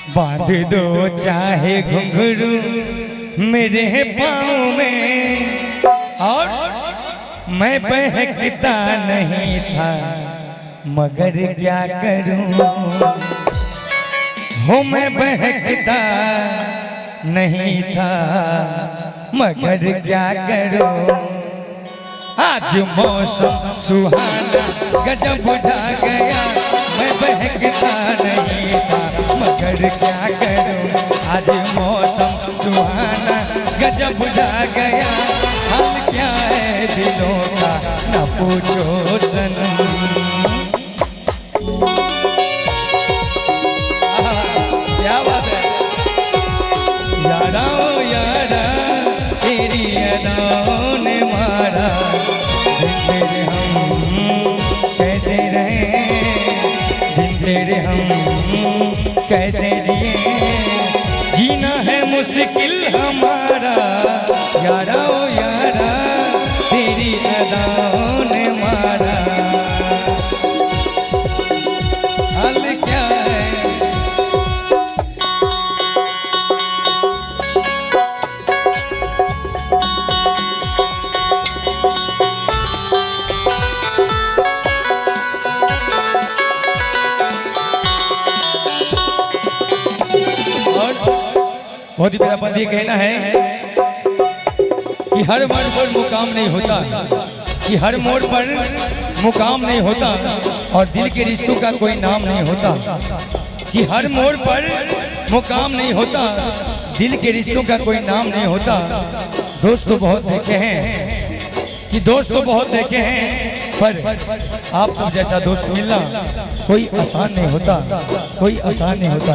बांध दो चाहे घुंघरू मेरे पाँव में, और मैं बहकता नहीं था मगर क्या करूं, हो मैं बहकता नहीं था मगर क्या करूं। आज मौसम सुहाना गजब बुझा गया, मैं बहकता नहीं था मगर क्या करूं। आज मौसम सुहाना गजब बुझा गया, हाल क्या है दिलों का न पूछो सनम। क्या बात है यारा ओ यारा, तेरी अदाओं ने मारा, दिन तेरे हम कैसे रहे, दिन तेरे हम कैसे जिए, जीना है मुश्किल हमारा। यारा ओ यारा, तेरी अदाओं ने मारा, हाल क्या है। बहुत ही प्यारा ये कहना है कि हर मोड़ पर मुकाम नहीं होता, कि हर मोड़ पर मुकाम नहीं होता और दिल के रिश्तों का कोई नाम नहीं होता, कि हर मोड़ पर मुकाम नहीं होता, दिल के रिश्तों का कोई नाम नहीं होता। दोस्त तो बहुत देखे हैं कि दोस्त तो बहुत देखे हैं, पर आप सब जैसा दोस्त मिलना कोई आसान नहीं होता, कोई आसान नहीं होता।